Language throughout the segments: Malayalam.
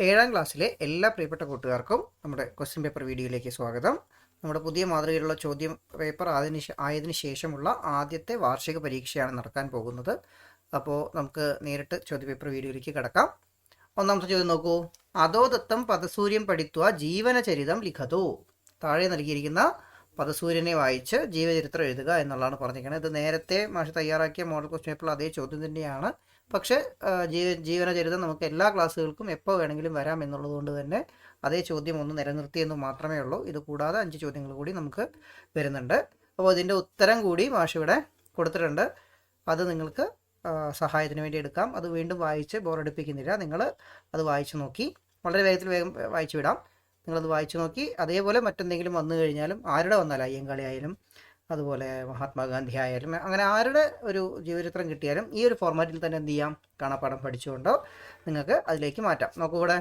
ഏഴാം ക്ലാസ്സിലെ എല്ലാ പ്രിയപ്പെട്ട കൂട്ടുകാർക്കും നമ്മുടെ ക്വസ്റ്റ്യൻ പേപ്പർ വീഡിയോയിലേക്ക് സ്വാഗതം. നമ്മുടെ പുതിയ മാതൃകയിലുള്ള ചോദ്യം പേപ്പർ ആയതിനു ശേഷമുള്ള ആദ്യത്തെ വാർഷിക പരീക്ഷയാണ് നടക്കാൻ പോകുന്നത്. അപ്പോൾ നമുക്ക് നേരിട്ട് ചോദ്യപേപ്പർ വീഡിയോയിലേക്ക് കിടക്കാം. ഒന്നാമത്തെ ചോദ്യം നോക്കൂ. അധോദത്തം പദസൂര്യം പഠിത്വ ജീവനചരിതം ലിഖതു. താഴെ നൽകിയിരിക്കുന്ന പദസൂര്യനെ വായിച്ച് ജീവചരിത്രം എഴുതുക എന്നുള്ളതാണ് പറഞ്ഞിരിക്കുന്നത്. ഇത് നേരത്തെ മാഷ് തയ്യാറാക്കിയ മോഡൽ ക്വസ്റ്റ്യൻ പേപ്പറിൽ അതേ ചോദ്യം തന്നെയാണ്. പക്ഷേ ജീവനചരിതം നമുക്ക് എല്ലാ ക്ലാസ്സുകൾക്കും എപ്പോൾ വേണമെങ്കിലും വരാം എന്നുള്ളത് കൊണ്ട് തന്നെ അതേ ചോദ്യം ഒന്ന് നിലനിർത്തിയെന്ന് മാത്രമേ ഉള്ളൂ. ഇത് കൂടാതെ 5 ചോദ്യങ്ങൾ കൂടി നമുക്ക് വരുന്നുണ്ട്. അപ്പോൾ ഇതിൻ്റെ ഉത്തരം കൂടി മാഷ് ഇവിടെ കൊടുത്തിട്ടുണ്ട്. അത് നിങ്ങൾക്ക് സഹായത്തിന് വേണ്ടി എടുക്കാം. അത് വീണ്ടും വായിച്ച് ബോറടിപ്പിക്കുന്നില്ല. നിങ്ങൾ അത് വായിച്ച് നോക്കി വളരെ വേഗം വായിച്ചു വിടാം. നിങ്ങളത് വായിച്ചു നോക്കി അതേപോലെ മറ്റെന്തെങ്കിലും വന്നു കഴിഞ്ഞാലും ആരുടെ വന്നാലും അയ്യങ്കാളി ആയാലും അതുപോലെ മഹാത്മാഗാന്ധി ആയാലും അങ്ങനെ ആരുടെ ഒരു ജീവചരിത്രം കിട്ടിയാലും ഈ ഒരു ഫോർമാറ്റിൽ തന്നെ എന്ത് ചെയ്യാം, കാണാപ്പാഠം പഠിച്ചുകൊണ്ടോ നിങ്ങൾക്ക് അതിലേക്ക് മാറ്റാം. നോക്കൂ, ഇവിടെ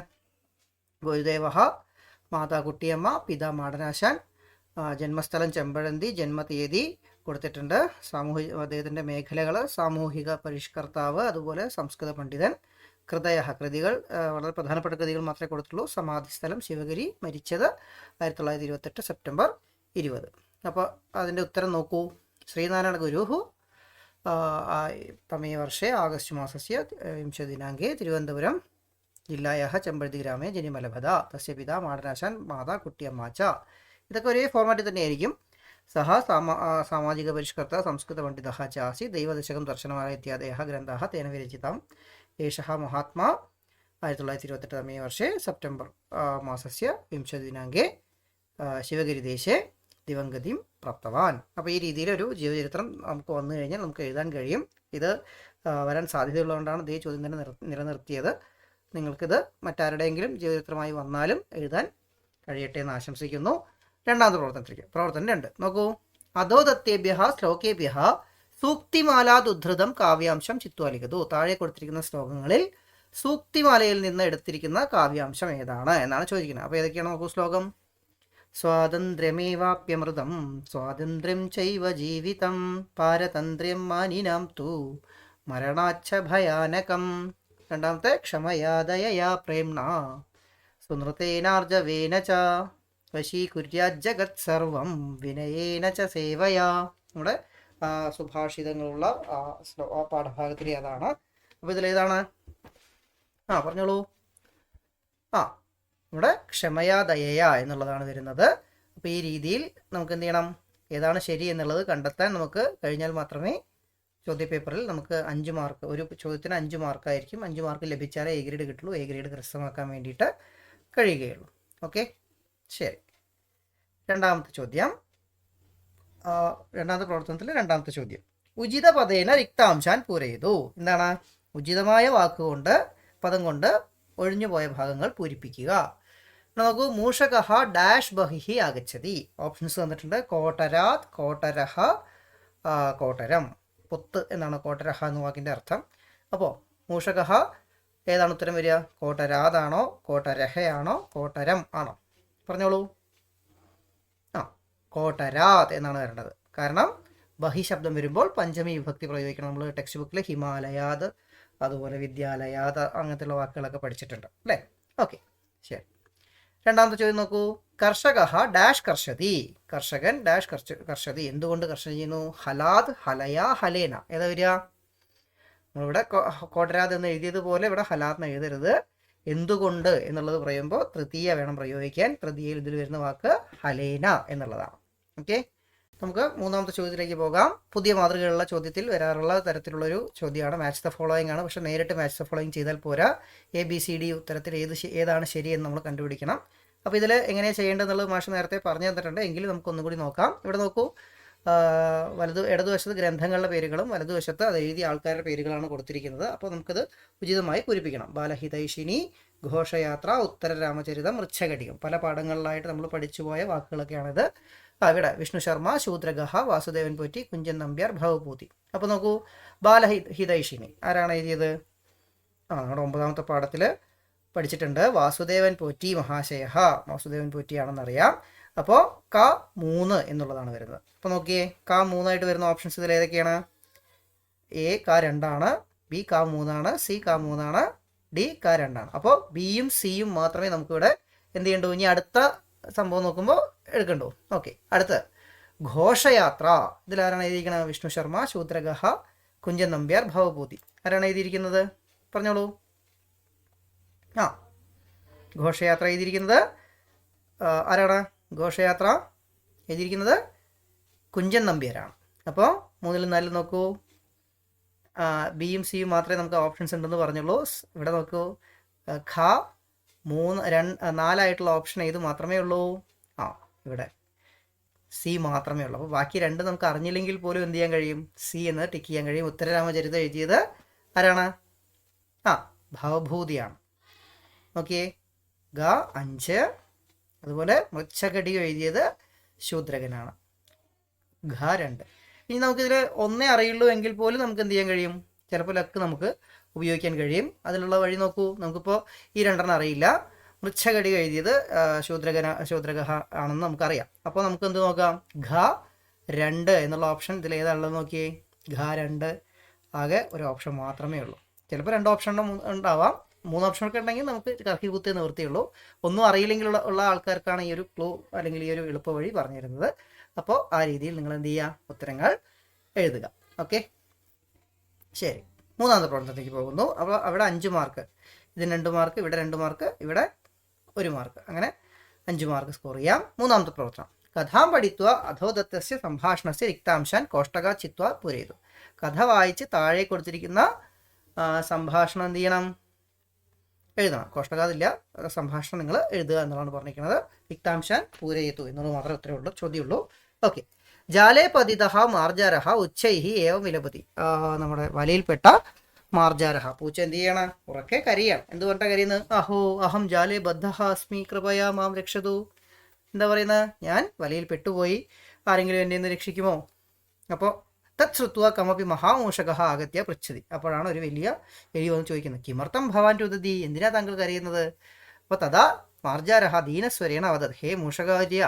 ഗുരുദേവ, മാതാ കുട്ടിയമ്മ, പിതാ മാടനാശാൻ, ജന്മസ്ഥലം ചെമ്പഴന്തി, ജന്മതീയതി കൊടുത്തിട്ടുണ്ട്. അദ്ദേഹത്തിൻ്റെ മേഖലകൾ സാമൂഹിക പരിഷ്കർത്താവ്, അതുപോലെ സംസ്കൃത പണ്ഡിതൻ, കൃതികൾ വളരെ പ്രധാനപ്പെട്ട കൃതികൾ മാത്രമേ കൊടുത്തുള്ളൂ. സമാധിസ്ഥലം ശിവഗിരി, മരിച്ചത് 1928 സെപ്റ്റംബർ 20. അപ്പോൾ അതിൻ്റെ ഉത്തരം നോക്കൂ. ശ്രീനാരായണ ഗുരുഹു തമേ വർഷേ ആഗസ്റ്റ് മാസസ്യ 20 ദിനാങ്കേ തിരുവനന്തപുരം ജില്ലായാ ചെമ്പഴന്തി ഗ്രാമേ ജനിമലഭത തസ്യ പിതാ മാടനാശാൻ മാതാ കുട്ടിയമ്മ ച. ഇതൊക്കെ ഒരേ ഫോർമാറ്റിൽ തന്നെയായിരിക്കും. സഹ സാമാജിക പരിഷ്കർത്ത സംസ്കൃത പണ്ഡിത ചാസി ദൈവദശകം ദർശനമാല ഇത്യാദയ ഗ്രന്ഥാ തേന വിരചിതം. ഏഷഃ മഹാത്മാ 1928 തമേ വർഷേ സെപ്റ്റംബർ മാസസ്യ 20 ദിനാങ്കേ ശിവഗിരിദേശേ ദിവംഗതിയും പ്രാപ്തവാൻ. അപ്പോൾ ഈ രീതിയിലൊരു ജീവചരിത്രം നമുക്ക് വന്നു കഴിഞ്ഞാൽ നമുക്ക് എഴുതാൻ കഴിയും. ഇത് വരാൻ സാധ്യതയുള്ളതുകൊണ്ടാണ് ഇതേ ചോദ്യം തന്നെ നിലനിർത്തിയത്. നിങ്ങൾക്കിത് മറ്റാരുടെയെങ്കിലും ജീവചരിത്രമായി വന്നാലും എഴുതാൻ കഴിയട്ടെ എന്ന് ആശംസിക്കുന്നു. രണ്ടാമത്തെ പ്രവർത്തനം 2 നോക്കൂ. അധോദത്തേഭ്യ ശ്ലോകേഭ്യ സൂക്തിമാലാദുദ്ധൃതം കാവ്യാംശം ചിത്വാലിഖതു. താഴെ കൊടുത്തിരിക്കുന്ന ശ്ലോകങ്ങളിൽ സൂക്തിമാലയിൽ നിന്ന് എടുത്തിരിക്കുന്ന കാവ്യാംശം ഏതാണ് എന്നാണ് ചോദിക്കുന്നത്. അപ്പോൾ ഏതൊക്കെയാണ് നോക്കൂ. ശ്ലോകം: സ്വാതന്ത്ര്യമേവാപ്യമൃതം സ്വാതന്ത്ര്യം ചൈവ ജീവിതം പാരതന്ത്ര്യം മാനിനാം തു മരണാച്ഛ ഭയാനകം. രണ്ടാമത്തെ: ക്ഷമയാ ദയയാ പ്രേംണ സുനൃതേനാർജവേന ച വശീകുര്യാജ്ജഗത് സർവം വിനയേന ച സേവയാ. നമ്മുടെ സുഭാഷിതങ്ങളുള്ള ആ പാഠഭാഗത്തിലെ അതാണ്. അപ്പോൾ ഇതിലേതാണ്? പറഞ്ഞോളൂ. ഇവിടെ ക്ഷമയാ ദയയാ എന്നുള്ളതാണ് വരുന്നത്. അപ്പോൾ ഈ രീതിയിൽ നമുക്ക് എന്ത് ചെയ്യണം, ഏതാണ് ശരി എന്നുള്ളത് കണ്ടെത്താൻ നമുക്ക് കഴിഞ്ഞാൽ മാത്രമേ ചോദ്യപേപ്പറിൽ നമുക്ക് 5 മാർക്ക്, ഒരു ചോദ്യത്തിന് 5 മാർക്കായിരിക്കും. 5 മാർക്ക് ലഭിച്ചാലേ എ ഗ്രേഡ് കിട്ടുള്ളൂ. എ ഗ്രേഡ് കരസ്ഥമാക്കാൻ വേണ്ടിയിട്ട് കഴിയുകയുള്ളൂ. ഓക്കെ, ശരി. രണ്ടാമത്തെ ചോദ്യം, രണ്ടാമത്തെ പ്രവർത്തനത്തിൽ രണ്ടാമത്തെ ചോദ്യം: ഉചിത പദേന റിക്താംശാൻ പൂരയിതു. എന്താണ്? ഉചിതമായ വാക്കുകൊണ്ട്, പദം കൊണ്ട് ഒഴിഞ്ഞുപോയ ഭാഗങ്ങൾ പൂരിപ്പിക്കുക. നോക്കൂ. മൂഷകഃ ഡാഷ് ബഹിഹി ആഗച്ഛതി. ഓപ്ഷൻസ് തന്നിട്ടുണ്ട്. കോട്ടരാത്, കോട്ടരഹ, കോട്ടരം. പൊത്ത് എന്നാണ് കോട്ടരഹ എന്ന വാക്കിൻ്റെ അർത്ഥം. അപ്പോൾ മൂഷകഃ ഏതാണ് ഉത്തരം വരിക? കോട്ടരാതാണോ, കോട്ടരഹയാണോ, കോട്ടരം ആണോ? പറഞ്ഞോളൂ. കോട്ടരാത് എന്നാണ് വരേണ്ടത്. കാരണം ബഹി ശബ്ദം വരുമ്പോൾ പഞ്ചമി വിഭക്തി പ്രയോഗിക്കണം. നമ്മൾ ടെക്സ്റ്റ് ബുക്കിൽ ഹിമാലയാത്, അതുപോലെ വിദ്യാലയാത്, അങ്ങനത്തെയുള്ള വാക്കുകളൊക്കെ പഠിച്ചിട്ടുണ്ട് അല്ലേ? ഓക്കെ, ശരി. രണ്ടാമത്തെ ചോദ്യം നോക്കൂ. കർഷക ഡാഷ് കർഷതി. കർഷകൻ ഡാഷ് കർഷതി. എന്തുകൊണ്ട് കർഷന ചെയ്യുന്നു? ഹലാദ്, ഹലയാ, ഹലേന. ഏതാ വരിക? നമ്മളിവിടെ കോട്ടരാത് എന്ന് എഴുതിയതുപോലെ ഇവിടെ ഹലാദ് എന്ന് എഴുതരുത്. എന്തുകൊണ്ട് എന്നുള്ളത് പറയുമ്പോൾ തൃതീയ വേണം പ്രയോഗിക്കാൻ. തൃതീയയിൽ ഇതിൽ വരുന്ന വാക്ക് ഹലേന എന്നുള്ളതാണ്. ഓക്കെ, നമുക്ക് മൂന്നാമത്തെ ചോദ്യത്തിലേക്ക് പോകാം. പുതിയ മാതൃകയുള്ള ചോദ്യത്തിൽ വരാറുള്ള തരത്തിലുള്ളൊരു ചോദ്യമാണ്. മാച്ച് ദ ഫോളോയിങ് ആണ്. പക്ഷേ നേരിട്ട് മാച്ച് ദ ഫോളോയിങ് ചെയ്താൽ പോരാ. ABCD ഉത്തരത്തിൽ ഏതാണ് ശരിയെന്ന് നമ്മൾ കണ്ടുപിടിക്കണം. അപ്പോൾ ഇതിൽ എങ്ങനെയാണ് ചെയ്യേണ്ടതെന്നുള്ളത് മാഷ് നേരത്തെ പറഞ്ഞു തന്നിട്ടുണ്ട്. എങ്കിലും നമുക്കൊന്നും കൂടി നോക്കാം. ഇവിടെ നോക്കൂ. ഇടതുവശത്ത് ഗ്രന്ഥങ്ങളുടെ പേരുകളും വലതുവശത്ത് അത് എഴുതിയ ആൾക്കാരുടെ പേരുകളാണ് കൊടുത്തിരിക്കുന്നത്. അപ്പോൾ നമുക്കത് ഉചിതമായി പൂരിപ്പിക്കണം. ബാലഹിതൈഷിണി, ഘോഷയാത്ര, ഉത്തര രാമചരിതം, മൃച്ഛകടികം. പല പാഠങ്ങളിലായിട്ട് നമ്മൾ പഠിച്ചുപോയ വാക്കുകളൊക്കെയാണിത്. ഇവിടെ വിഷ്ണു ശർമ്മ, ശൂദ്രഗഹ, വാസുദേവൻ പോറ്റി, കുഞ്ചൻ നമ്പ്യാർ, ഭവഭൂതി. അപ്പോൾ നോക്കൂ. ബാലഹിതൈഷിണി ആരാണ് എഴുതിയത്? നമ്മുടെ 9ാമത്തെ പാഠത്തിൽ പഠിച്ചിട്ടുണ്ട്. വാസുദേവൻ പോറ്റി മഹാശയ. വാസുദേവൻ പോറ്റിയാണെന്നറിയാം. അപ്പോൾ ക 3 എന്നുള്ളതാണ് വരുന്നത്. അപ്പോൾ നോക്കിയേ, ക 3 ആയിട്ട് വരുന്ന ഓപ്ഷൻസ് ഇതിൽ ഏതൊക്കെയാണ്? A ക 2 ആണ്, B ക 3 ആണ്, C ക 3 ആണ്, ഡി ക രണ്ടാണ്. അപ്പോൾ ബിയും സിയും മാത്രമേ നമുക്കിവിടെ എന്ത് ചെയ്യണ്ടു, ഇനി അടുത്ത സംഭവം നോക്കുമ്പോൾ എടുക്കണ്ടു. ഓക്കെ, അടുത്ത് ഘോഷയാത്ര. ഇതിലാരാണ് എഴുതിയിരിക്കുന്നത്? വിഷ്ണു ശർമ്മ, ശൂദ്രഗഹ, കുഞ്ചൻ നമ്പ്യാർ, ഭവഭൂതി. ആരാണ് എഴുതിയിരിക്കുന്നത്? പറഞ്ഞോളൂ. ആ, ഘോഷയാത്ര എഴുതിയിരിക്കുന്നത് ആരാണ്? ഘോഷയാത്ര എഴുതിയിരിക്കുന്നത് കുഞ്ചൻ നമ്പ്യാരാണ്. അപ്പോൾ 3ലും 4ലും നോക്കൂ, ബിയും സിയും മാത്രമേ നമുക്ക് ഓപ്ഷൻസ് ഉണ്ടെന്ന് പറഞ്ഞുള്ളൂ. ഇവിടെ നോക്കൂ, ഖ 4ആയിട്ടുള്ള ഓപ്ഷൻ ഏത് മാത്രമേ ഉള്ളൂ? ഇവിടെ സി മാത്രമേ ഉള്ളൂ. അപ്പോൾ ബാക്കി 2 നമുക്ക് അറിഞ്ഞില്ലെങ്കിൽ പോലും എന്ത് ചെയ്യാൻ കഴിയും? സി എന്ന് ടിക്ക് ചെയ്യാൻ കഴിയും. ഉത്തരരാമചരിതം എഴുതിയത് ആരാണ്? ഭവഭൂതിയാണ്. ഓക്കെ, ഗ 5. അതുപോലെ മൃച്ഛകടികം എഴുതിയത് ശൂദ്രകനാണ്. ഘ 2. ഇനി നമുക്കിതിൽ ഒന്നേ അറിയുള്ളൂ എങ്കിൽ പോലും നമുക്ക് എന്ത് ചെയ്യാൻ കഴിയും? ചിലപ്പോൾ ലക്ക് നമുക്ക് ഉപയോഗിക്കാൻ കഴിയും. അതിനുള്ള വഴി നോക്കൂ. നമുക്കിപ്പോൾ ഈ 2 അറിയില്ല. മൃച്ഛകടികം എഴുതിയത് ശൂദ്രഗഹ ആണെന്ന് നമുക്കറിയാം. അപ്പോൾ നമുക്ക് എന്ത് നോക്കാം? ഘ 2 എന്നുള്ള ഓപ്ഷൻ ഇതിൽ ഏതാണുള്ളത് നോക്കിയേ. ഘ 2 ആകെ ഒരു ഓപ്ഷൻ മാത്രമേ ഉള്ളൂ. ചിലപ്പോൾ 2 ഓപ്ഷൻ ഉണ്ടാവാം. 3 ഓപ്ഷനൊക്കെ ഉണ്ടെങ്കിൽ നമുക്ക് കറക്കി കുത്തേ നിവൃത്തിയുള്ളൂ. ഒന്നും അറിയില്ലെങ്കിൽ ഉള്ള ആൾക്കാർക്കാണ് ഈ ഒരു ക്ലൂ അല്ലെങ്കിൽ ഈ ഒരു എളുപ്പ വഴി പറഞ്ഞു തരുന്നത്. അപ്പോൾ ആ രീതിയിൽ നിങ്ങൾ എന്ത് ചെയ്യുക? ഉത്തരങ്ങൾ എഴുതുക. ഓക്കെ, ശരി. 3ാമത്തെ പ്രവർത്തനത്തിലേക്ക് പോകുന്നു. അപ്പോൾ അവിടെ 5 മാർക്ക്, ഇതിന് 2 മാർക്ക്, ഇവിടെ 2 മാർക്ക്, ഇവിടെ 1 മാർക്ക്, അങ്ങനെ 5 മാർക്ക് സ്കോർ ചെയ്യാം. 3ാമത്തെ പ്രവർത്തനം. കഥാം പഠിത്വ അധോദത്തസ്യ സംഭാഷണസ്യ റിക്താംശാൻ കോഷ്ടക ചിത്വ പൂരയിതു. കഥ വായിച്ച് താഴെ കൊടുത്തിരിക്കുന്ന സംഭാഷണം എന്ത് ചെയ്യണം? എഴുതണം. കോഷ്ടകാതില്ല, സംഭാഷണം നിങ്ങൾ എഴുതുക എന്നുള്ളതാണ് പറഞ്ഞിരിക്കുന്നത്. റിക്താംശാൻ പൂരയിതു എന്നുള്ളത് മാത്രമേ ഉത്തരവുള്ളൂ, ചോദ്യമുള്ളൂ. ഓക്കെ, ജാലേ പതിതഃ മാർജാരഃ ഉച്ചൈഹി ഏവം വിലപതി. നമ്മുടെ വലയിൽപ്പെട്ട മാർജാരഹ, പൂച്ച എന്ത് ചെയ്യണം? ഉറക്കെ കരയാണ്. എന്തുകൊണ്ടാണ് കരയുന്നത്? അഹോ അഹം ജാലേ ബദ്ധഃ അസ്മി കൃപയാ മാം രക്ഷതു. എന്താ പറയുന്നത്? ഞാൻ വലയിൽ പെട്ടുപോയി, ആരെങ്കിലും എന്നെ ഒന്ന് രക്ഷിക്കുമോ? അപ്പോൾ തത് ശ്രുത്വ കമപി മഹാമൂഷക ആഗത്യ പൃച്ഛതി. അപ്പോഴാണ് ഒരു വലിയ എലി വന്ന് ചോദിക്കുന്നത്, കിമർത്ഥം ഭവാൻ രുദതി, എന്തിനാ താങ്കൾ കരയുന്നത്? അപ്പോൾ തഥാ മാർജാരഹ ദീനസ്വരേണ അവദത്, ഹേ മൂഷകാര്യ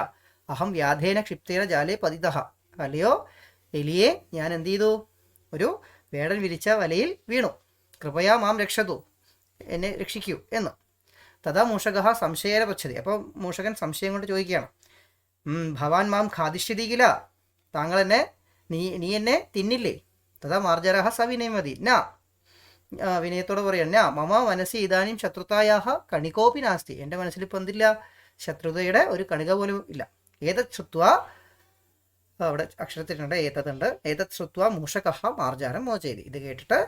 അഹം വ്യാധേന ക്ഷിപ്തേന ജാലേ പതിതഃ. അല്ലയോ എലിയെ, ഞാൻ എന്ത് ചെയ്തു? ഒരു വേടൻ വിരിച്ച വലയിൽ വീണു. കൃപയാ മാം രക്ഷതു, എന്നെ രക്ഷിക്കൂ എന്ന്. തഥാ മൂഷക സംശയേന പൃച്ഛതി. അപ്പോൾ മൂഷകൻ സംശയം കൊണ്ട് ചോദിക്കുകയാണ്, ഭവാൻ മാം ഖാദിഷ്യതികില, താങ്കൾ എന്നെ നീ എന്നെ തിന്നില്ലേ? തഥാ മാർജരഹ സവിനയമതി ന, വിനയത്തോടെ പറയാണ്, ന മമ മനസ്സി ഇതാനും ശത്രുതായാഹ കണികോപി നാസ്തി. എൻ്റെ മനസ്സിൽ ഇപ്പം എന്തില്ല? ശത്രുതയുടെ ഒരു കണിക പോലും ഇല്ല. ഏതത് ശ്രുത്വ, അവിടെ അക്ഷരത്തിലുണ്ട് ഏതതുണ്ട്, ഏതത് ശ്രുത്വ മൂഷക മാർജാരം മോചയതി. ഇത് കേട്ടിട്ട്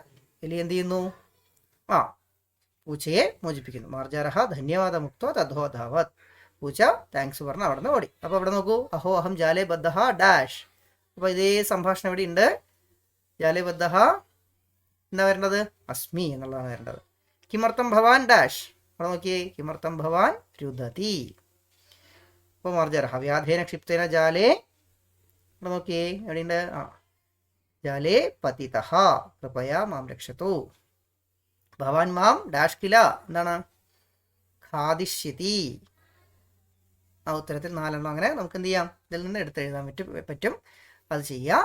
എലി എന്ത് ചെയ്യുന്നു? പൂച്ചയെ മോചിപ്പിക്കുന്നു. മാർജാരഹ ധന്യവാദമുക്തോ തദ്ധോധാവത്. പൂച്ച താങ്ക്സ് പറഞ്ഞ് അവിടെ നിന്ന് ഓടി. അപ്പോൾ അവിടെ നോക്കൂ, അഹോ അഹം ജാലേ ബദ്ധഹ ഡാഷ്. അപ്പോൾ ഇതേ സംഭാഷണം ഇവിടെ ഉണ്ട്. ജാലേ ബദ്ധഹ എന്താ വരേണ്ടത്? അസ്മി എന്നുള്ളതാണ് വരേണ്ടത്. കിമർത്ഥം ഭവാൻ ഡാഷ്. അവിടെ നോക്കിയേ, കിമർത്ഥം ഭവാൻ രുദതി. അപ്പോൾ മാർജാരഹ വ്യാധേന ക്ഷിപ്തേന ജാലേ, ഇവിടെ നോക്കിയേ എവിടെയുണ്ട്? ജാലേ പതിതഃ കൃപയാ മാം രക്ഷതു. ഭവാൻ മാം ഡാഷ് കില, എന്താണ്? ഖാദിഷ്യതി. ആ ഉത്തരത്തിൽ 4 അങ്ങനെ നമുക്ക് എന്ത് ചെയ്യാം? ഇതിൽ നിന്ന് എടുത്തെഴുതാൻ പറ്റും. അത് ചെയ്യാം.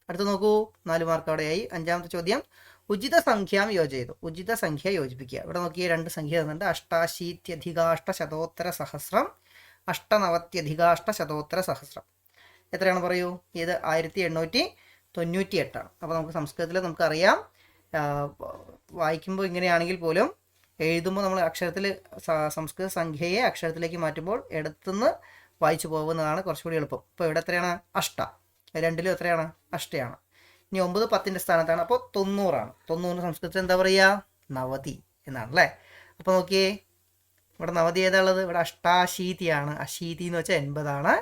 അടുത്ത് നോക്കൂ, 4 മാർക്ക് അവിടെയായി. 5ാമത്തെ ചോദ്യം, ഉചിത സംഖ്യാം യോജയിതു. ഉചിത സംഖ്യ യോജിപ്പിക്കുക. ഇവിടെ നോക്കിയേ 2 സംഖ്യ തന്നിട്ടുണ്ട്. 88,800 890,800. എത്രയാണ് പറയൂ? ഇത് 1898 അപ്പോൾ നമുക്ക് സംസ്കൃതത്തിൽ നമുക്കറിയാം, വായിക്കുമ്പോൾ ഇങ്ങനെയാണെങ്കിൽ പോലും എഴുതുമ്പോൾ നമ്മൾ അക്ഷരത്തിൽ സംസ്കൃത സംഖ്യയെ അക്ഷരത്തിലേക്ക് മാറ്റുമ്പോൾ ഇടത്തുനിന്ന് വായിച്ചു പോകുന്നതാണ് കുറച്ചുകൂടി എളുപ്പം. ഇപ്പോൾ ഇവിടെ എത്രയാണ്? 8. 2ലും എത്രയാണ്? 8ആണ്. ഇനി 9 10ൻ്റെ സ്ഥാനത്താണ്. അപ്പോൾ 90ആണ്. 90 സംസ്കൃതത്തിൽ എന്താ പറയുക? നവതി എന്നാണ് അല്ലേ? അപ്പോൾ നോക്കിയേ, ഇവിടെ നവതി ഏതാണുള്ളത്? ഇവിടെ അഷ്ടാശീതിയാണ്. അശീതി എന്ന് വെച്ചാൽ 80ആണ്.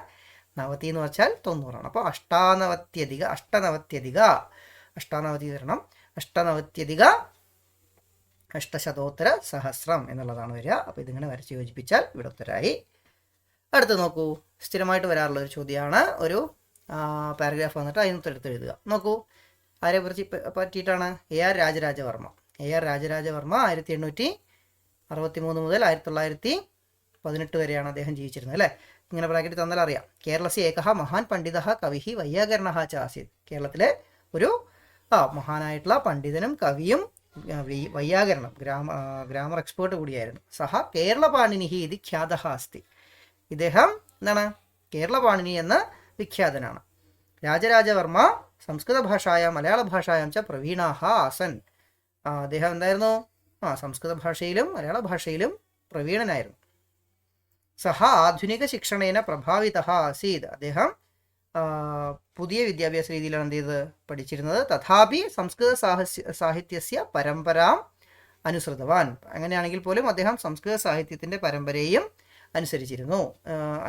നവതി എന്ന് വെച്ചാൽ 90ആണ്. അപ്പോൾ 8,900,000 എന്നുള്ളതാണ് വരിക. അപ്പോൾ ഇതിങ്ങനെ വരച്ച് യോജിപ്പിച്ചാൽ ഇവിടെ ഉത്തരമായി. അടുത്ത് നോക്കൂ, സ്ഥിരമായിട്ട് വരാറുള്ള ഒരു ചോദ്യമാണ്. ഒരു പാരഗ്രാഫ് വന്നിട്ട് അതിനകത്ത് എടുത്ത് എഴുതുക. നോക്കൂ, ആരെ പറ്റിയിട്ടാണ്? AR രാജരാജവർമ്മ. AR രാജരാജവർമ്മ 1863 മുതൽ 1918 വരെയാണ് അദ്ദേഹം ജീവിച്ചിരുന്നത് അല്ലേ? ഇങ്ങനെ ബ്രാക്കറ്റ് തന്നാൽ അറിയാം. കേരളസ്യ ഏകഃ മഹാൻ പണ്ഡിതഃ കവിഃ വൈയാകരണഃ ച ആസീത്. കേരളത്തിലെ ഒരു മഹാനായിട്ടുള്ള പണ്ഡിതനും കവിയും വൈയാകരണം ഗ്രാമർ എക്സ്പേർട്ട് കൂടിയായിരുന്നു. സഹ കേരളപാണിനിഹി ഇത് ഖ്യാതഃ അസ്തി. ഇദ്ദേഹം എന്താണ് കേരളപാണിനി എന്ന് വിഖ്യാതനാണ്. രാജരാജവർമ്മ സംസ്കൃത ഭാഷായാം മലയാള ഭാഷായാം ച പ്രവീണാഹ ആസൻ. അദ്ദേഹം എന്തായിരുന്നു? സംസ്കൃത ഭാഷയിലും മലയാള ഭാഷയിലും പ്രവീണനായിരുന്നു. സഹ ആധുനിക ശിക്ഷണേന പ്രഭാവിതഃ ആസീത്. അദ്ദേഹം പുതിയ വിദ്യാഭ്യാസ രീതിയിലാണ് എന്ത് ചെയ്തത്? പഠിച്ചിരുന്നത്. തഥാപി സംസ്കൃത സാഹിത്യസ്യ പരമ്പരാം അനുസൃതവാൻ. അങ്ങനെയാണെങ്കിൽ പോലും അദ്ദേഹം സംസ്കൃത സാഹിത്യത്തിൻ്റെ പരമ്പരയും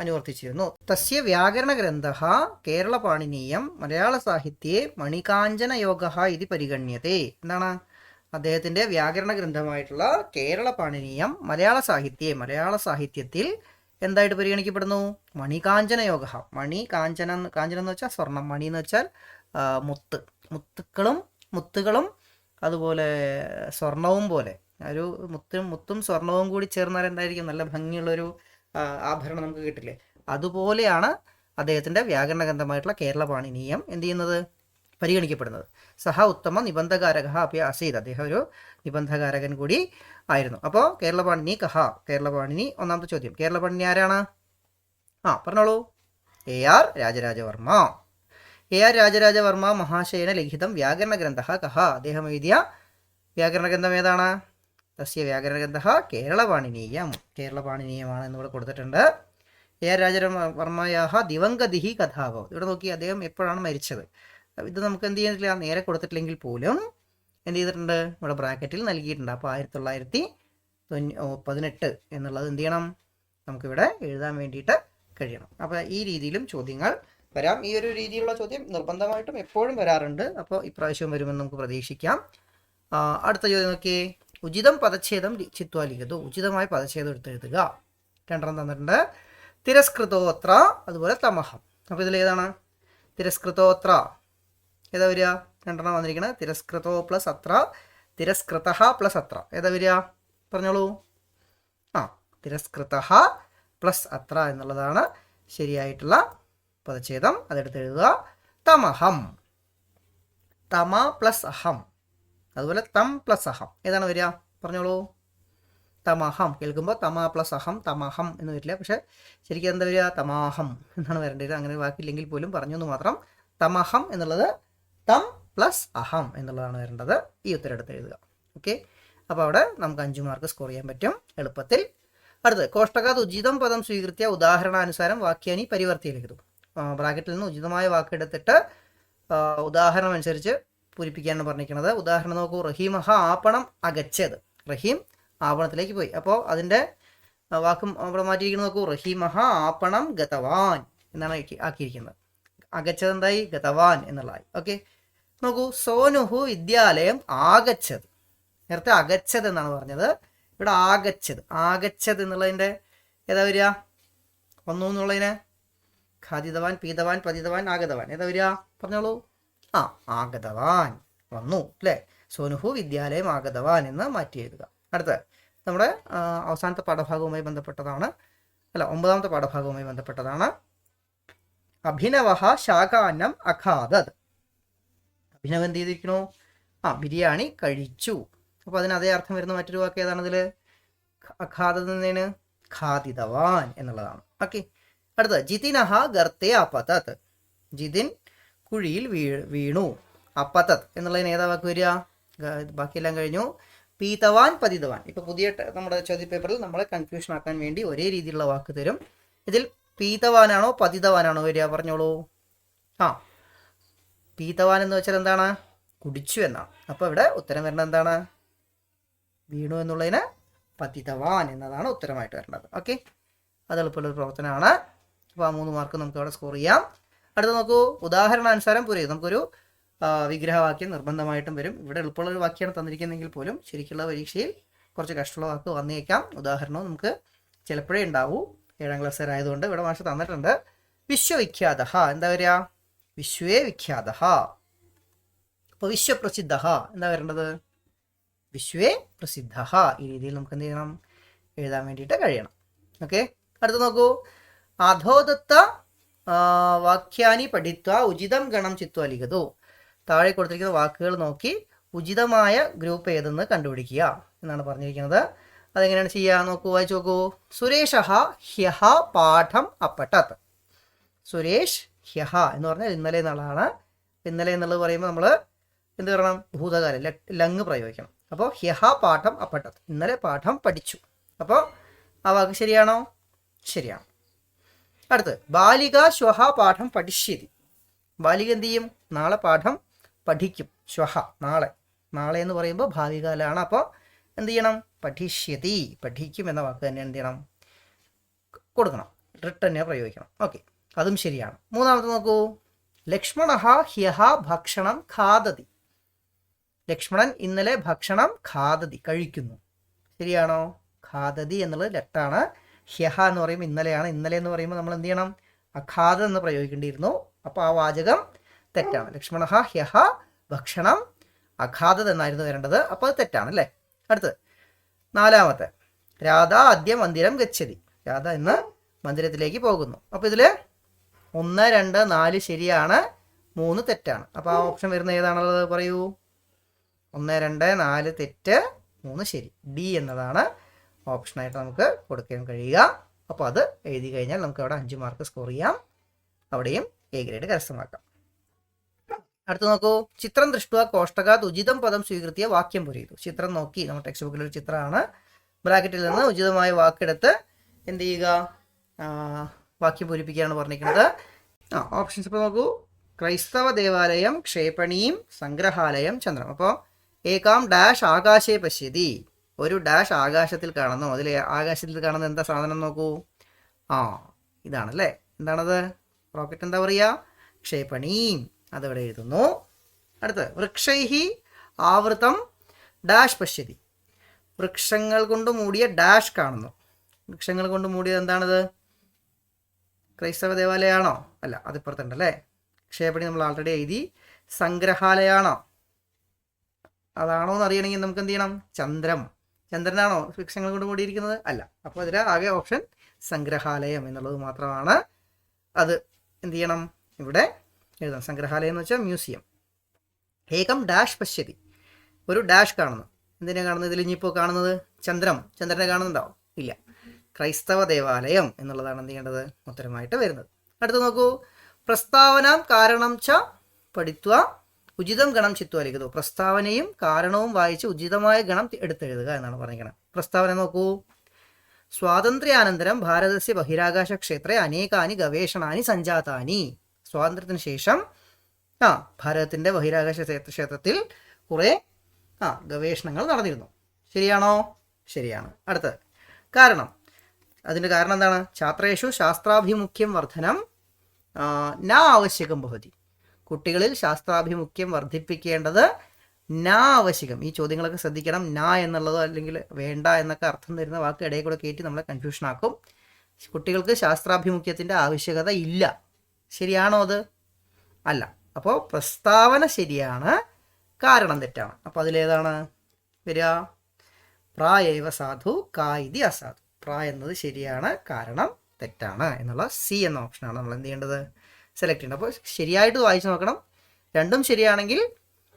അനുവർത്തിച്ചിരുന്നു. തസ്യ വ്യാകരണ ഗ്രന്ഥഃ കേരളപാണിനീയം മലയാള സാഹിത്യേ മണികാഞ്ചനയോഗഃ ഇതി പരിഗണ്യത്തെ. എന്താണ്? അദ്ദേഹത്തിൻ്റെ വ്യാകരണ ഗ്രന്ഥമായിട്ടുള്ള കേരളപാണിനീയം മലയാള സാഹിത്യത്തിൽ എന്തായിട്ട് പരിഗണിക്കപ്പെടുന്നു? മണികാഞ്ചനയോഗ. കാഞ്ചനം എന്ന് വെച്ചാൽ സ്വർണം, മണി എന്ന് വെച്ചാൽ മുത്തുകളും അതുപോലെ സ്വർണവും പോലെ ഒരു മുത്തും സ്വർണവും കൂടി ചേർന്നാൽ എന്തായിരിക്കും? നല്ല ഭംഗിയുള്ളൊരു ആഭരണം നമുക്ക് കിട്ടില്ലേ? അതുപോലെയാണ് അദ്ദേഹത്തിൻ്റെ വ്യാകരണ ഗ്രന്ഥമായിട്ടുള്ള കേരളപാണിനീയം എന്ത് ചെയ്യുന്നത്? പരിഗണിക്കപ്പെടുന്നത്. സഹ ഉത്തമ നിബന്ധകാരക അപ്പി അസീത്. അദ്ദേഹം ഒരു നിബന്ധകാരകൻ കൂടി ആയിരുന്നു. അപ്പോൾ കേരളപാണിനി കഹ. കേരളപാണിനി, ഒന്നാമത്തെ ചോദ്യം, കേരളപാണിനി ആരാണ്? പറഞ്ഞോളൂ. AR രാജരാജവർമ്മ. AR രാജരാജവർമ്മ മഹാശയന ലിഖിതം വ്യാകരണ ഗ്രന്ഥ കഹ. അദ്ദേഹം എഴുതിയ വ്യാകരണ ഗ്രന്ഥം ഏതാണ്? തസ്യ വ്യാകരണ ഗ്രന്ഥ കേരളപാണിനീയമാണ് എന്നിവിടെ കൊടുത്തിട്ടുണ്ട്. AR രാജവർമ്മയാഹ ദിവംഗതിഹി കഥാഭവം. ഇവിടെ നോക്കി, അദ്ദേഹം എപ്പോഴാണ് മരിച്ചത്? ഇത് നമുക്ക് എന്ത് ചെയ്യുന്നില്ല, നേരെ കൊടുത്തിട്ടില്ലെങ്കിൽ പോലും എന്ത് ചെയ്തിട്ടുണ്ട്? ഇവിടെ ബ്രാക്കറ്റിൽ നൽകിയിട്ടുണ്ട്. അപ്പോൾ 1918 എന്നുള്ളത് എന്ത് ചെയ്യണം? നമുക്കിവിടെ എഴുതാൻ വേണ്ടിയിട്ട് കഴിയണം. അപ്പോൾ ഈ രീതിയിലും ചോദ്യങ്ങൾ വരാം. ഈ ഒരു രീതിയിലുള്ള ചോദ്യം നിർബന്ധമായിട്ടും എപ്പോഴും വരാറുണ്ട്. അപ്പോൾ ഇപ്രാവശ്യവും വരുമെന്ന് നമുക്ക് പ്രതീക്ഷിക്കാം. അടുത്ത ചോദ്യം നോക്കിയേ. ഉചിതം പദച്ഛേദം ചിത്വാ ലിഖതു. ഉചിതമായ പദച്ഛേദം എടുത്തെഴുതുക. രണ്ടെണ്ണം തന്നിട്ടുണ്ട്. തിരസ്കൃതോത്ര, അതുപോലെ തമഹം. അപ്പോൾ ഇതിലേതാണ് തിരസ്കൃതോത്ര? ഏതാ വരിക? രണ്ടെണ്ണം വന്നിരിക്കുന്നത്. തിരസ്കൃതോ പ്ലസ് അത്ര, തിരസ്കൃത പ്ലസ് അത്ര. ഏതാ വരിക? പറഞ്ഞോളൂ. തിരസ്കൃത പ്ലസ് അത്ര എന്നുള്ളതാണ് ശരിയായിട്ടുള്ള പദച്ഛേദം. അതെടുത്ത് എഴുതുക. തമഹം, തമ പ്ലസ് അഹം, അതുപോലെ തം പ്ലസ് അഹം. ഏതാണ് വരിക? പറഞ്ഞോളൂ. തമഹം. കേൾക്കുമ്പോൾ തമ പ്ലസ് അഹം, തമഹം എന്ന് വരില്ല. പക്ഷെ ശരിക്കും എന്താ വരിക? തമാഹം എന്നാണ് വരേണ്ടത്. അങ്ങനെ വാക്കില്ലെങ്കിൽ പോലും പറഞ്ഞു എന്ന് മാത്രം. തമഹം എന്നുള്ളത് തം പ്ലസ് അഹം എന്നുള്ളതാണ് വരേണ്ടത്. ഈ ഉത്തരം എടുത്ത് എഴുതുക. ഓക്കെ. അപ്പോൾ അവിടെ നമുക്ക് 5 മാർക്ക് സ്കോർ ചെയ്യാൻ പറ്റും എളുപ്പത്തിൽ. അടുത്ത്, കോഷ്ടകാത് ഉചിതം പദം സ്വീകൃത്യ ഉദാഹരണാനുസാരം വാക്യാനി പരിവർത്തി ലിഖിതു. ബ്രാക്കറ്റിൽ നിന്ന് ഉചിതമായ വാക്കെടുത്തിട്ട് ഉദാഹരണം അനുസരിച്ച് പൂരിപ്പിക്കാനാണ് പറഞ്ഞിരിക്കുന്നത്. ഉദാഹരണം നോക്കൂ. റഹീമഹ ആപ്പണം അഗച്ചത്. റഹീം ആപ്പണത്തിലേക്ക് പോയി. അപ്പോൾ അതിൻ്റെ വാക്കും അവിടെ മാറ്റിയിരിക്കുന്നത് നോക്കൂ. റഹീമഹ ആപ്പണം ഗതവാൻ എന്നാണ് ആക്കിയിരിക്കുന്നത്. അഗച്ചത് എന്തായി? ഗതവാൻ എന്നുള്ളതായി. ഓക്കെ. നോക്കൂ. സോനുഹു വിദ്യാലയം ആഗച്ചത്. നേരത്തെ അഗച്ചത് എന്നാണ് പറഞ്ഞത്. ഇവിടെ ആഗച്ചത് എന്നുള്ളതിൻ്റെ ഏതാ വരിക? വന്നു എന്നുള്ളതിന് ഖാദിതവാൻ, പീതവാൻ, പതിതവാൻ, ആഗതവാൻ. ഏതാ വരിക? പറഞ്ഞോളൂ. ആഗതവാൻ വന്നു അല്ലേ? സോനുഹു വിദ്യാലയം ആഗതവാൻ എന്ന് മാറ്റി എഴുതുക. അടുത്ത നമ്മുടെ അവസാനത്തെ പാഠഭാഗവുമായി ബന്ധപ്പെട്ടതാണ്. 9ാമത്തെ പാഠഭാഗവുമായി ബന്ധപ്പെട്ടതാണ്. അഭിനവഹ ശാകാന്നം അഖാദത്. അഭിനവ് എന്ത് ചെയ്തിരിക്കണു? ബിരിയാണി കഴിച്ചു. അപ്പോൾ അതിന് അതേ അർത്ഥം വരുന്ന മറ്റൊരു വാക്ക് ഏതാണ് ഇതിൽ? അഖാദത് എന്നതിന് ഖാദിതവാൻ എന്നുള്ളതാണ്. ഓക്കെ. അടുത്ത, ജിതിനഹ ഗർത്തേ അപതത്. ജിതിൻ കുഴിയിൽ വീണു. അപതത് എന്നുള്ളതിന് ഏതാ വാക്ക് വരിക? ബാക്കിയെല്ലാം കഴിഞ്ഞു. പീതവാൻ, പതിതവാൻ. ഇപ്പോൾ പുതിയ നമ്മുടെ ചോദ്യപേപ്പറിൽ നമ്മളെ കൺഫ്യൂഷൻ ആക്കാൻ വേണ്ടി ഒരേ രീതിയിലുള്ള വാക്ക് തരും. ഇതിൽ പീതവാനാണോ പതിതവാനാണോ വരിക? പറഞ്ഞോളൂ. പീതവാൻ എന്ന് വെച്ചാൽ എന്താണ്? കുടിച്ചു എന്നാണ്. അപ്പോൾ ഇവിടെ ഉത്തരം വരേണ്ടത് എന്താണ്? വീണു എന്നുള്ളതിന് പതിതവാൻ എന്നതാണ് ഉത്തരമായിട്ട് വരേണ്ടത്. ഓക്കെ. അത് എളുപ്പമുള്ളൊരു പ്രവർത്തനമാണ്. അപ്പോൾ 3 മാർക്ക് നമുക്ക് അവിടെ സ്കോർ ചെയ്യാം. അടുത്ത നോക്കൂ. ഉദാഹരണാനുസാരം പുരയും. നമുക്കൊരു വിഗ്രഹവാക്യം നിർബന്ധമായിട്ടും വരും. ഇവിടെ എളുപ്പമുള്ളൊരു വാക്യമാണ് തന്നിരിക്കുന്നതെങ്കിൽ പോലും ശരിക്കുള്ള പരീക്ഷയിൽ കുറച്ച് കഷ്ടമുള്ള വാക്ക് വന്നേക്കാം. ഉദാഹരണവും നമുക്ക് ചിലപ്പോഴേ ഉണ്ടാവൂ. 7ാം ക്ലാസ്സുകാരായതുകൊണ്ട് ഇവിടെ മാഷ് തന്നിട്ടുണ്ട്. വിശ്വവിഖ്യാത. എന്താ വരിക? വിശ്വേ വിഖ്യാത. അപ്പോൾ വിശ്വപ്രസിദ്ധ എന്താ വരേണ്ടത്? വിശ്വേ പ്രസിദ്ധ. ഈ രീതിയിൽ നമുക്ക് എന്ത് ചെയ്യണം? എഴുതാൻ വേണ്ടിയിട്ട് കഴിയണം. ഓക്കെ. അടുത്ത് നോക്കൂ. അധോദത്ത വാക്യാനി പഠിത്വ ഉചിതം ഗണം ചിത്വ ലിഖതു. താഴെ കൊടുത്തിരിക്കുന്ന വാക്കുകൾ നോക്കി ഉചിതമായ ഗ്രൂപ്പ് ഏതെന്ന് കണ്ടുപിടിക്കുക എന്നാണ് പറഞ്ഞിരിക്കുന്നത്. അതെങ്ങനെയാണ് ചെയ്യുക നോക്കൂ, വായിച്ചു നോക്കൂ. സുരേഷ ഹ്യഹ പാഠം അപ്പട്ടത്. സുരേഷ് ഹ്യഹ എന്ന് പറഞ്ഞാൽ ഇന്നലെ എന്നുള്ളതാണ്. ഇന്നലെ എന്നുള്ളത് പറയുമ്പോൾ നമ്മൾ എന്ത് പറയണം? ഭൂതകാലം, ലങ് പ്രയോഗിക്കണം. അപ്പോൾ ഹ്യഹ പാഠം അപ്പട്ടത്, ഇന്നലെ പാഠം പഠിച്ചു. അപ്പോൾ ആ വാക്ക് ശരിയാണോ? ശരിയാണ്. അടുത്ത് ബാലിക ശ്വഹ പാഠം പഠിഷ്യതി. ബാലിക എന്ത് ചെയ്യും? നാളെ പാഠം പഠിക്കും. ശ്വഹ നാളെ, നാളെ എന്ന് പറയുമ്പോൾ ഭാവികാലാണ്. അപ്പോൾ എന്ത് ചെയ്യണം? പഠിഷ്യതി, പഠിക്കും എന്ന വാക്ക് തന്നെ എന്ത് ചെയ്യണം? കൊടുക്കണം, റിട്ടൺ തന്നെ പ്രയോഗിക്കണം. ഓക്കെ, അതും ശരിയാണ്. മൂന്നാമത്തെ നോക്കൂ. ലക്ഷ്മണ ഹ്യഹ ഭക്ഷണം ഖാദതി. ലക്ഷ്മണൻ ഇന്നലെ ഭക്ഷണം ഖാദതി, കഴിക്കുന്നു. ശരിയാണോ? ഖാദതി എന്നുള്ളത് ലെറ്റാണ്. ഹ്യഹ എന്ന് പറയുമ്പോൾ ഇന്നലെയാണ്. ഇന്നലെ എന്ന് പറയുമ്പോൾ നമ്മൾ എന്ത് ചെയ്യണം? അഖാദ എന്ന് പ്രയോഗിക്കേണ്ടിയിരുന്നു. അപ്പോൾ ആ വാചകം തെറ്റാണ്. ലക്ഷ്മണ ഹ്യഹ ഭക്ഷണം അഖാദത് എന്നായിരുന്നു വരേണ്ടത്. അപ്പോൾ അത് തെറ്റാണ് അല്ലേ. അടുത്ത് നാലാമത്തെ. രാധ അദ്യ മന്ദിരം ഗച്ഛതി. രാധ ഇന്ന് മന്ദിരത്തിലേക്ക് പോകുന്നു. അപ്പോൾ ഇതിൽ 1, 2, 4 ശരിയാണ്, 3 തെറ്റാണ്. അപ്പോൾ ആ ഓപ്ഷൻ വരുന്ന ഏതാണുള്ളത് പറയൂ. 1, 2, 4 തെറ്റ്, 3 ശരി. ഡി എന്നതാണ് ഓപ്ഷനായിട്ട് നമുക്ക് കൊടുക്കാൻ കഴിയുക. അപ്പോൾ അത് എഴുതി കഴിഞ്ഞാൽ നമുക്ക് അവിടെ 5 മാർക്ക് സ്കോർ ചെയ്യാം. അവിടെയും എ ഗ്രേഡ് കരസ്ഥമാക്കാം. അടുത്ത് നോക്കൂ. ചിത്രം ദൃഷ്ടുവ കോഷ്ടകാത് ഉചിതം പദം സ്വീകൃത്തിയ വാക്യം പുരിയതു. ചിത്രം നോക്കി, നമ്മുടെ ടെക്സ്റ്റ് ബുക്കിലൊരു ചിത്രമാണ്. ബ്രാക്കറ്റിൽ നിന്ന് ഉചിതമായ വാക്കെടുത്ത് എന്ത് ചെയ്യുക? വാക്യം പൂരിപ്പിക്കുകയാണ് പറഞ്ഞിരിക്കുന്നത്. ഓപ്ഷൻസ് ഇപ്പോൾ നോക്കൂ. ക്രൈസ്തവ ദേവാലയം, ക്ഷേപണിയും, സംഗ്രഹാലയം, ചന്ദ്രം. അപ്പോൾ ഏകാം ഡാഷ് ആകാശേ പശ്യതി. ഒരു ഡാഷ് ആകാശത്തിൽ കാണുന്നു. അതിൽ ആകാശത്തിൽ കാണുന്ന എന്താ സാധനം നോക്കൂ. ഇതാണല്ലേ. എന്താണത്? റോക്കറ്റ്. എന്താ പറയുക? ക്ഷേപണീം. അതവിടെ എഴുതുന്നു. അടുത്ത് വൃക്ഷൈഹി ആവൃതം ഡാഷ് പശ്യതി. വൃക്ഷങ്ങൾ കൊണ്ട് മൂടിയ ഡാഷ് കാണുന്നു. വൃക്ഷങ്ങൾ കൊണ്ട് മൂടിയത് എന്താണത്? ക്രൈസ്തവ ദേവാലയമാണോ? അല്ല, അതിപ്പുറത്തുണ്ടല്ലേ. ക്ഷേപണി നമ്മൾ ആൾറെഡി എഴുതി. സംഗ്രഹാലയമാണോ? അതാണോ എന്ന് അറിയണമെങ്കിൽ നമുക്ക് എന്ത് ചെയ്യണം? ചന്ദ്രം. ചന്ദ്രനാണോ വൃക്ഷങ്ങൾ കൊണ്ട് മൂടിയിരിക്കുന്നത്? അല്ല. അപ്പോൾ അതിൽ ആകെ ഓപ്ഷൻ സംഗ്രഹാലയം എന്നുള്ളത് മാത്രമാണ്. അത് എന്ത് ചെയ്യണം? ഇവിടെ എഴുതാം. സംഗ്രഹാലയം എന്ന് വെച്ചാൽ മ്യൂസിയം. ഏകം ഡാഷ് പശ്യതി. ഒരു ഡാഷ് കാണുന്നു. എന്തിനാണ് കാണുന്നത്? ഇതിൽ ഇനിയിപ്പോൾ കാണുന്നത് ചന്ദ്രം. ചന്ദ്രനെ കാണുന്നുണ്ടോ? ഇല്ല. ക്രൈസ്തവ ദേവാലയം എന്നുള്ളതാണ് എന്ത് ചെയ്യേണ്ടത്? ഉത്തരമായിട്ട് വരുന്നത്. അടുത്ത് നോക്കൂ. പ്രസ്താവന കാരണം ച പഠിത്വ ഉചിതം ഗണം ചിത്വ ലിഖിതോ. പ്രസ്താവനയും കാരണവും വായിച്ച് ഉചിതമായ ഗണം എടുത്തെഴുതുക എന്നാണ് പറഞ്ഞിരിക്കുന്നത്. പ്രസ്താവന നോക്കൂ. സ്വാതന്ത്ര്യാനന്തരം ഭാരതസ്യ ബഹിരാകാശ ക്ഷേത്രേ അനേകാനി ഗവേഷണാനി സഞ്ജാതാനി. സ്വാതന്ത്ര്യത്തിന് ശേഷം ഭാരതത്തിൻ്റെ ബഹിരാകാശ ക്ഷേത്രത്തിൽ കുറേ ഗവേഷണങ്ങൾ നടന്നിരുന്നു. ശരിയാണോ? ശരിയാണ്. അടുത്ത് കാരണം. അതിൻ്റെ കാരണം എന്താണ്? ഛാത്രേഷു ശാസ്ത്രാഭിമുഖ്യം വർധനം ന ആവശ്യകം ഭവതി. കുട്ടികളിൽ ശാസ്ത്രാഭിമുഖ്യം വർദ്ധിപ്പിക്കേണ്ടത് ആവശ്യകം. ഈ ചോദ്യങ്ങളൊക്കെ ശ്രദ്ധിക്കണം. എന്നുള്ളതോ അല്ലെങ്കിൽ വേണ്ട എന്നൊക്കെ അർത്ഥം തരുന്ന വാക്ക് ഇടയിൽ കൂടെ കയറ്റി നമ്മളെ കൺഫ്യൂഷൻ ആക്കും. കുട്ടികൾക്ക് ശാസ്ത്രാഭിമുഖ്യത്തിൻ്റെ ആവശ്യകത ഇല്ല. ശരിയാണോ അത്? അല്ല. അപ്പോൾ പ്രസ്താവന ശരിയാണ്, കാരണം തെറ്റാണ്. അപ്പോൾ അതിലേതാണ് വരിക? പ്രായൈവ സാധു കായിതി അസാധു. എന്നത് ശരിയാണ്, കാരണം തെറ്റാണ് എന്നുള്ള സി എന്ന ഓപ്ഷനാണ് നമ്മൾ എന്ത് ചെയ്യേണ്ടത്? സെലക്ട് ചെയ്യേണ്ടത്. അപ്പോൾ ശരിയായിട്ട് വായിച്ച് നോക്കണം. രണ്ടും ശരിയാണെങ്കിൽ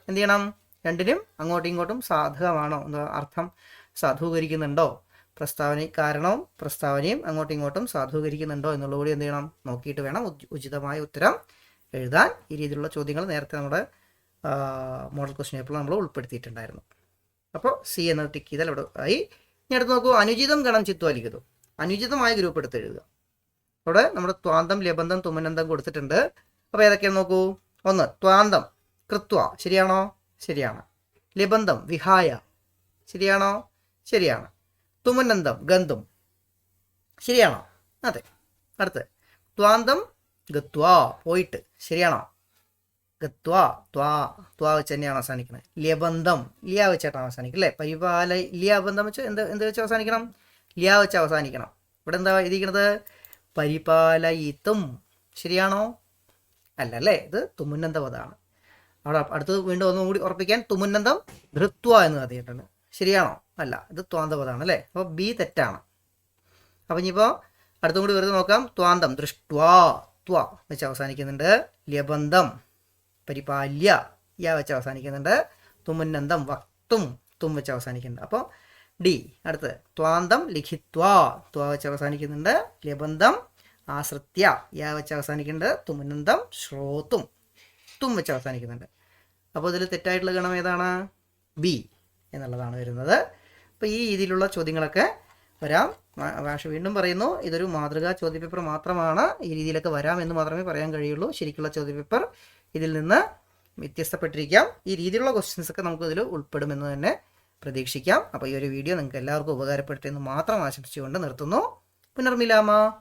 എന്ത് ചെയ്യണം? രണ്ടിനും അങ്ങോട്ടും ഇങ്ങോട്ടും സാധകമാണോ, എന്താ അർത്ഥം സാധൂകരിക്കുന്നുണ്ടോ, കാരണവും പ്രസ്താവനയും അങ്ങോട്ടും ഇങ്ങോട്ടും സാധൂകരിക്കുന്നുണ്ടോ എന്നുള്ളത് കൂടി എന്ത് ചെയ്യണം? നോക്കിയിട്ട് വേണം ഉചിതമായ ഉത്തരം എഴുതാൻ. ഈ രീതിയിലുള്ള ചോദ്യങ്ങൾ നേരത്തെ നമ്മുടെ മോഡൽ ക്വസ്റ്റ്യൻ പേപ്പറിൽ നമ്മൾ ഉൾപ്പെടുത്തിയിട്ടുണ്ടായിരുന്നു. അപ്പോൾ സി എന്നത് ടിക്ക് ചെയ്താൽ ഇവിടെ ആയി. ഇനി അടുത്ത് നോക്കൂ. അനുചിതം ഗണം ചിത്വ ലിഖിതോ. അനുചിതമായ ഗ്രൂപ്പ് എടുത്ത് എഴുതുക. അവിടെ നമ്മുടെ ത്വാന്തം, ലബന്ധം, തുമനന്തം കൊടുത്തിട്ടുണ്ട്. അപ്പോൾ ഏതൊക്കെയാണ് നോക്കൂ. 1 ത്വാന്തം കൃത്വ. ശരിയാണോ? ശരിയാണ്. ലബന്ധം വിഹായ. ശരിയാണോ? ശരിയാണ്. തുമനന്തം ഗന്ധം. ശരിയാണോ? അതെ. അടുത്ത് ത്വാന്തം ഗത്വ പോയിട്ട്. ശരിയാണോ? ഗത്വ ത്വാ വെച്ച് തന്നെയാണ് അവസാനിക്കുന്നത്. ലബന്ധം ലിയ വെച്ചായിട്ടാണ് അവസാനിക്കും അല്ലേ. പരിപാല ലിയാബന്ധം വെച്ച് എന്ത് വെച്ച് അവസാനിക്കണം? ലിയ വെച്ച് അവസാനിക്കണം. ഇവിടെ എന്താ എഴുതിയിരിക്കുന്നത്? പരിപാലയിത്തും. ശരിയാണോ? അല്ല അല്ലേ. ഇത് തുമുന്നന്ത പദമാണ്. അവിടെ അടുത്ത് വീണ്ടും ഒന്നും കൂടി ഉറപ്പിക്കാൻ തുമുന്നന്തം ധൃത്വ എന്ന് കരുതിയിട്ടുണ്ട്. ശരിയാണോ? അല്ല, ഇത് ത്വാന്തപദമാണ് അല്ലേ. അപ്പോൾ ബി തെറ്റാണ്. അപ്പം ഇനിയിപ്പോൾ അടുത്തും കൂടി വെറുതെ നോക്കാം. ത്വാന്തം ദൃഷ്ട്വാ ത്വ വെച്ച് അവസാനിക്കുന്നുണ്ട്. ലബന്ധം പരിപാല്യ യ വെച്ച് അവസാനിക്കുന്നുണ്ട്. തുമുന്നന്തം വക്തും തും വെച്ച് അവസാനിക്കുന്നുണ്ട്. അപ്പോൾ ഡി. അടുത്ത് ത്വാന്തം ലിഖിത്വാ ത്വാ വെച്ച് അവസാനിക്കുന്നുണ്ട്. ലബന്ധം ആശ്രിത്യ യാ വെച്ച് അവസാനിക്കുന്നുണ്ട്. തുമുന്നന്തം ശ്രോത്തും തും വെച്ച് അവസാനിക്കുന്നുണ്ട്. അപ്പോൾ ഇതിൽ തെറ്റായിട്ടുള്ള ഗണം ഏതാണ്? ബി എന്നുള്ളതാണ് വരുന്നത്. അപ്പോൾ ഈ രീതിയിലുള്ള ചോദ്യങ്ങളൊക്കെ വരാം. പക്ഷെ വീണ്ടും പറയുന്നു, ഇതൊരു മാതൃകാ ചോദ്യപേപ്പർ മാത്രമാണ്. ഈ രീതിയിലൊക്കെ വരാം എന്ന് മാത്രമേ പറയാൻ കഴിയുള്ളൂ. ശരിക്കുള്ള ചോദ്യപേപ്പർ ഇതിൽ നിന്ന് വ്യത്യസ്തപ്പെട്ടിരിക്കാം. ഈ രീതിയിലുള്ള ക്വസ്റ്റ്യൻസ് ഒക്കെ നമുക്ക് ഇതിൽ ഉൾപ്പെടുമെന്ന് തന്നെ പ്രതീക്ഷിക്കാം. അപ്പോൾ ഈ ഒരു വീഡിയോ നിങ്ങൾക്ക് എല്ലാവർക്കും ഉപകാരപ്പെട്ടെന്ന് മാത്രം ആശംസിച്ചുകൊണ്ട് നിർത്തുന്നു. പുനർമിലാമ.